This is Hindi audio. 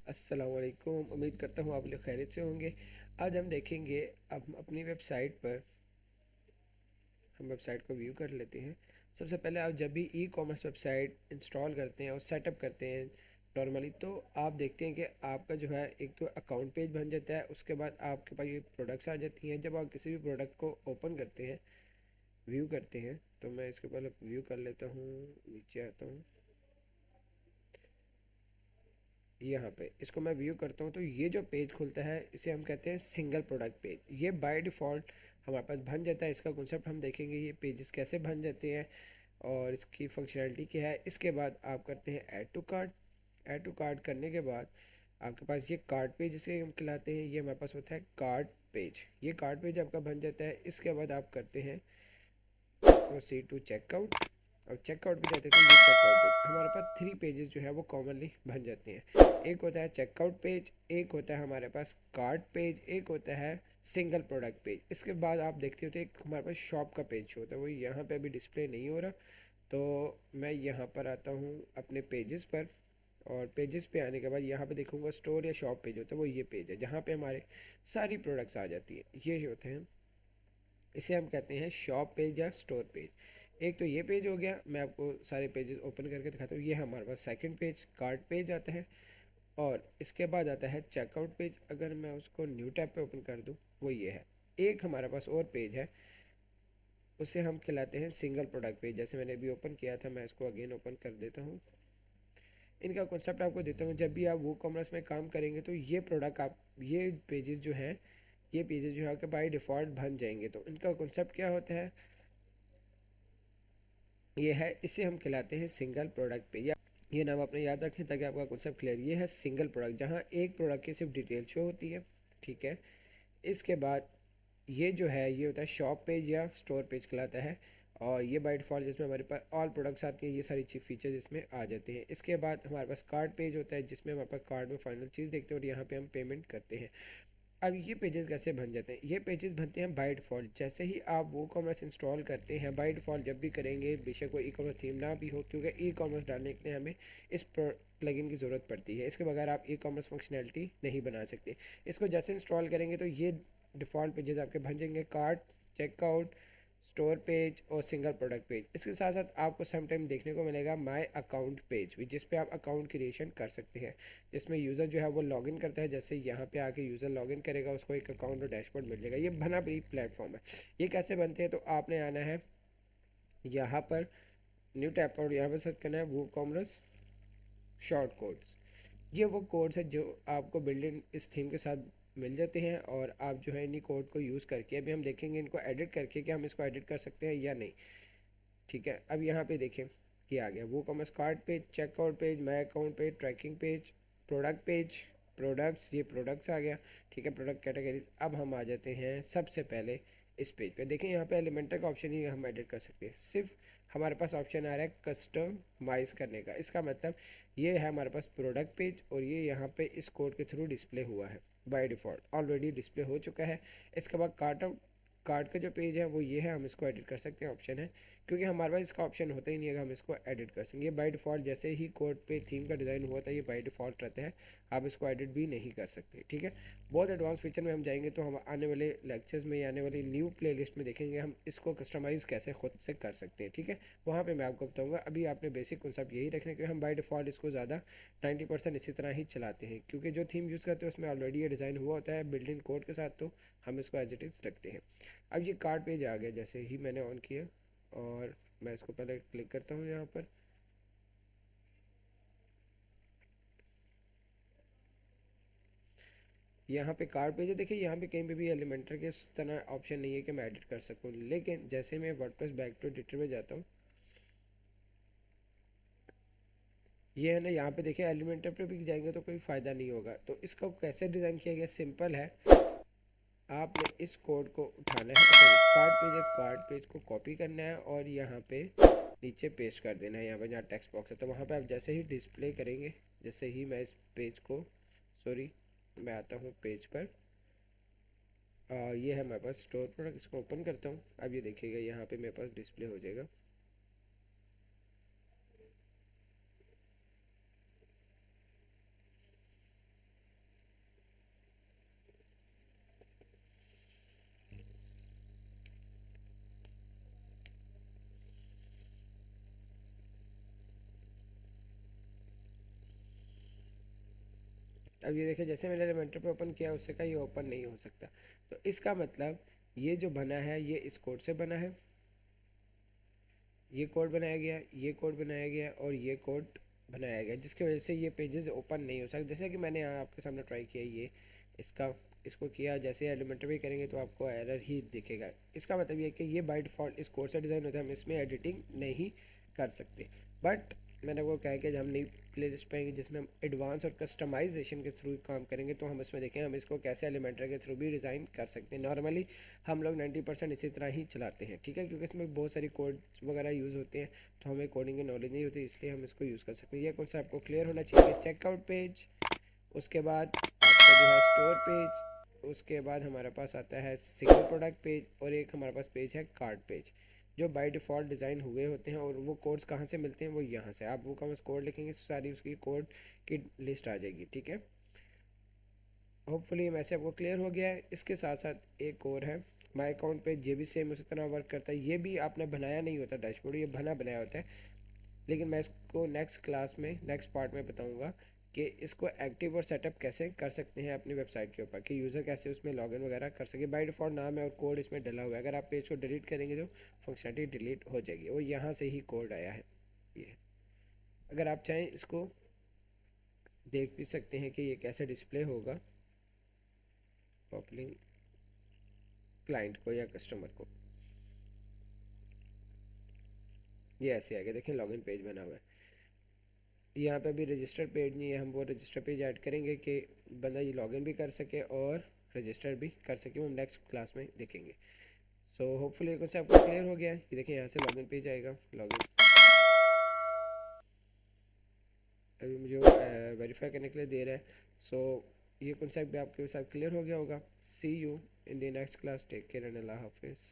अस्सलाम वालेकुम। उम्मीद करता हूँ आप लोग खैरियत से होंगे। आज हम देखेंगे, अब अपनी वेबसाइट पर हम वेबसाइट को व्यू कर लेते हैं। सबसे पहले आप जब भी ई कॉमर्स वेबसाइट इंस्टॉल करते हैं और सेटअप करते हैं नॉर्मली, तो आप देखते हैं कि आपका जो है एक तो अकाउंट पेज बन जाता है। उसके बाद आपके पास ये प्रोडक्ट्स आ जाती हैं। जब आप किसी भी प्रोडक्ट को ओपन करते हैं, व्यू करते हैं, तो मैं इसके पहले व्यू कर लेता हूँ। नीचे आता हूँ, यहाँ पे इसको मैं व्यू करता हूँ तो ये जो पेज खुलता है इसे हम कहते हैं सिंगल प्रोडक्ट पेज। ये बाय डिफ़ॉल्ट हमारे पास बन जाता है। इसका कॉन्सेप्ट हम देखेंगे, ये पेजेस कैसे बन जाते हैं और इसकी फंक्शनैलिटी क्या है। इसके बाद आप करते हैं add to cart. Add to cart करने के बाद आपके पास ये कार्ट पेज जिसे हम खिलाते हैं, ये हमारे पास होता है कार्ट पेज। ये कार्ट पेज आपका बन जाता है। इसके बाद आप करते हैं प्रोसीड टू चेकआउट। और चेकआउट पे जाते हैं तो ये चेकआउट पेज हमारे पास 3 पेजेस जो है वो कॉमनली बन जाते हैं। एक होता है चेकआउट पेज, एक होता है हमारे पास कार्ट पेज, एक होता है सिंगल प्रोडक्ट पेज। इसके बाद आप देखते हो तो एक हमारे पास शॉप का पेज शो होता है, वो यहाँ पे अभी डिस्प्ले नहीं हो रहा। तो मैं यहाँ पर आता हूँ अपने पेजेस पर, और पेजेस पे आने के बाद यहाँ पे देखूँगा स्टोर या शॉप पेज होता है। वो ये पेज है जहाँ पे हमारे सारी प्रोडक्ट्स आ जाती है। ये होते हैं, इसे हम कहते हैं शॉप पेज या स्टोर पेज। एक तो ये पेज हो गया, मैं आपको सारे पेजेस ओपन करके दिखाता हूँ। ये हमारे पास सेकंड पेज कार्ट पेज आता है। और इसके बाद आता है चेकआउट पेज। अगर मैं उसको न्यू टैब पे ओपन कर दूँ, वो ये है। एक हमारे पास और पेज है, उसे हम खिलाते हैं सिंगल प्रोडक्ट पेज। जैसे मैंने अभी ओपन किया था, मैं इसको अगेन ओपन कर देता हूँ। इनका कॉन्सेप्ट आपको देता हूँ। जब भी आप वो कॉमर्स में काम करेंगे तो ये प्रोडक्ट आप ये पेजेस जो हैं, ये पेजेस जो है आपके बाई डिफ़ॉल्ट बन जाएंगे। तो इनका कॉन्सेप्ट क्या होता है, ये है, इसे हम खिलाते हैं सिंगल प्रोडक्ट पे। या ये नाम आपने याद रखें ताकि आपका कॉन्सेप्ट क्लियर। ये है सिंगल प्रोडक्ट, जहाँ एक प्रोडक्ट की सिर्फ डिटेल शो होती है। ठीक है। इसके बाद ये जो है ये होता है शॉप पेज या स्टोर पेज कहलाता है। और ये बाय डिफ़ॉल्ट जिसमें हमारे पास ऑल प्रोडक्ट्स आती हैं, ये सारी चीज फीचर्स इसमें आ जाते हैं। इसके बाद हमारे पास कार्ड पेज होता है, जिसमें हमारे पास कार्ड में फाइनल चीज़ देखते हैं और यहाँ पे हम पेमेंट करते हैं। अब ये पेजेस कैसे बन जाते हैं, ये पेजेस बनते हैं बाय डिफ़ॉल्ट। जैसे ही आप वो कॉमर्स इंस्टॉल करते हैं, बाय डिफ़ॉल्ट जब भी करेंगे, बेशक वो ई कॉमर्स थीम ना भी हो, क्योंकि ई कॉमर्स डालने के लिए हमें इस प्लगइन की ज़रूरत पड़ती है। इसके बगैर आप ई कॉमर्स फंक्शनैलिटी नहीं बना सकते। इसको जैसे इंस्टॉल करेंगे तो ये डिफ़ॉल्ट पेजेस आपके बन जाएंगे, कार्ट, चेकआउट, स्टोर पेज और सिंगल प्रोडक्ट पेज। इसके साथ साथ आपको समटाइम देखने को मिलेगा माय अकाउंट पेज भी, जिस पे आप अकाउंट क्रिएशन कर सकते हैं, जिसमें यूज़र जो है वो लॉगिन करता है। जैसे यहाँ पे आके यूज़र लॉगिन करेगा, उसको एक अकाउंट और डैशबोर्ड मिल जाएगा। ये बना भी प्लेटफॉर्म है। ये कैसे बनते हैं, तो आपने आना है यहाँ पर न्यू टैब पर, यहाँ पर सर्च करना है वो कॉमर्स शॉर्ट कोड्स। ये वो कोड्स है जो आपको बिल्डिंग इस थीम के साथ मिल जाते हैं, और आप जो है इन्हीं कोड को यूज़ करके, अभी हम देखेंगे इनको एडिट करके कि हम इसको एडिट कर सकते हैं या नहीं। ठीक है। अब यहाँ पे देखें, ये आ गया वो commerce cart page, checkout page, my account page, tracking page, product page, products, ये प्रोडक्ट्स आ गया। ठीक है, प्रोडक्ट कैटेगरीज। अब हम आ जाते हैं सबसे पहले इस पेज पे। देखें यहाँ पे एलिमेंटर का ऑप्शन ही हम एडिट कर सकते हैं। सिर्फ हमारे पास ऑप्शन आ रहा है कस्टमाइज़ करने का। इसका मतलब ये है हमारे पास प्रोडक्ट पेज, और ये यहाँ पे इस कोड के थ्रू डिस्प्ले हुआ है। बाय डिफ़ॉल्ट ऑलरेडी डिस्प्ले हो चुका है। इसके बाद कार्ड का जो पेज है वो ये है, हम इसको एडिट कर सकते हैं, ऑप्शन है। क्योंकि हमारे पास इसका ऑप्शन होता ही नहीं है कि हम इसको एडिट कर सकेंगे। बाय डिफ़ॉल्ट जैसे ही कोड पे थीम का डिज़ाइन हुआ था, ये बाय डिफ़ॉल्ट रहता है, आप इसको एडिट भी नहीं कर सकते। ठीक है। बहुत एडवांस फीचर में हम जाएंगे तो हम आने वाले लेक्चर्स में या आने वाली न्यू प्लेलिस्ट में देखेंगे हम इसको कस्टमाइज़ कैसे खुद से कर सकते हैं। ठीक है, वहाँ पर मैं आपको बताऊँगा। अभी आपने बेसिक कॉन्सेप्ट यही रखने के, हम बाय डिफ़ॉल्ट इसको ज़्यादा 90% इसी तरह ही चलाते हैं, क्योंकि जो थीम यूज़ करते हैं उसमें ऑलरेडी ये डिज़ाइन हुआ होता है बिल्ट इन कोड के साथ, तो हम इसको एज इट इज़ रखते हैं। अब ये कार्ड पेज आ गया जैसे ही मैंने ऑन किया, और मैं इसको पहले क्लिक करता हूँ यहाँ पर। यहाँ पे कार्ड पेज है। देखिए यहाँ पे कहीं पे भी एलिमेंटर के इस तरह ऑप्शन नहीं है कि मैं एडिट कर सकूँ, लेकिन जैसे मैं वर्डप्रेस बैक टू एडिटर में जाता हूँ, ये है ना, यहाँ पे देखिए एलिमेंटर पे भी जाएंगे तो कोई फ़ायदा नहीं होगा। तो इसको कैसे डिज़ाइन किया गया, सिंपल है। आपने इस कोड को उठाना है, सॉरी कार्ड पेज है, कार्ड पेज को कॉपी करना है और यहाँ पे नीचे पेस्ट कर देना है। यहाँ पर जहाँ टेक्स्ट बॉक्स है, तो वहाँ पे आप जैसे ही डिस्प्ले करेंगे, जैसे ही मैं इस पेज को, सॉरी मैं आता हूँ पेज पर, ये है मेरे पास स्टोर प्रोडक्ट। इसको ओपन करता हूँ। अब ये देखिएगा यहाँ पे मेरे पास डिस्प्ले हो जाएगा। अब ये देखिए जैसे मैंने एलिमेंटर पे ओपन किया उससे का ये ओपन नहीं हो सकता। तो इसका मतलब ये जो बना है ये इस कोड से बना है, ये कोड बनाया गया, ये कोड बनाया गया और ये कोड बनाया गया, जिसकी वजह से ये पेजेस ओपन नहीं हो सकते। जैसे कि मैंने यहाँ आपके सामने ट्राई किया, ये इसका इसको किया, जैसे एलिमेंटर भी करेंगे तो आपको एरर ही दिखेगा। इसका मतलब ये है कि ये बाय डिफ़ॉल्ट इस कोड से डिज़ाइन होता है, हम इसमें एडिटिंग नहीं कर सकते। बट मैंने वो कहा कि जब हम नई प्ले लिस्ट पाएंगे जिसमें हम एडवांस और कस्टमाइजेशन के थ्रू काम करेंगे तो हम इसमें देखें हम इसको कैसे एलिमेंटर के थ्रू भी डिज़ाइन कर सकते हैं। नॉर्मली हम लोग 90% इसी तरह ही चलाते हैं, ठीक है, क्योंकि इसमें बहुत सारी कोड वगैरह यूज़ होते हैं तो हमें कोडिंग की नॉलेज नहीं होती, इसलिए हम इसको यूज़ कर सकते हैं। ये कॉन्सेप्ट आपको क्लियर होना चाहिए। चेकआउट पेज, उसके बाद आपका जो है स्टोर पेज, उसके बाद हमारे पास आता है सिंगल प्रोडक्ट पेज और एक हमारे पास पेज है कार्ड पेज, जो बाय डिफ़ॉल्ट डिज़ाइन हुए होते हैं। और वो कोड्स कहाँ से मिलते हैं, वो यहाँ से। आप वो कम कोड लिखेंगे सारी उसकी कोड की लिस्ट आ जाएगी, ठीक है। होपफुली मैसेज आपको क्लियर हो गया है। इसके साथ साथ एक और है माई अकाउंट पे, ये भी सेम उसी तरह वर्क करता है। ये भी आपने बनाया नहीं होता डैशबोर्ड, ये बना बनाया होता है, लेकिन मैं इसको नेक्स्ट क्लास में नेक्स्ट पार्ट में बताऊंगा कि इसको एक्टिव और सेटअप कैसे कर सकते हैं अपनी वेबसाइट के ऊपर, कि यूज़र कैसे उसमें लॉगिन वगैरह कर सके। बाय डिफ़ॉल्ट नाम है और कोड इसमें डला हुआ है, अगर आप पेज को डिलीट करेंगे तो फंक्शनलिटी डिलीट हो जाएगी, वो यहाँ से ही कोड आया है ये। अगर आप चाहें इसको देख भी सकते हैं कि ये कैसे डिस्प्ले होगा पॉपुलर क्लाइंट को या कस्टमर को। ये ऐसे आ गया, देखिए लॉगिन पेज बना हुआ है। यहाँ पे भी रजिस्टर पेज नहीं है, हम वो रजिस्टर पेज ऐड करेंगे कि बंदा ये लॉगिन भी कर सके और रजिस्टर भी कर सके, वो हम नेक्स्ट क्लास में देखेंगे। सो होपफुली ये कॉन्सेप्ट आपको क्लियर हो गया है। ये देखिए यहाँ से लॉगिन पेज आएगा, लॉगिन अभी मुझे वेरीफाई करने के लिए दे रहा है। सो ये कॉन्सेप्ट भी आपके साथ क्लियर हो गया होगा। See you in the next class, take care and अल्लाह हाफिज़।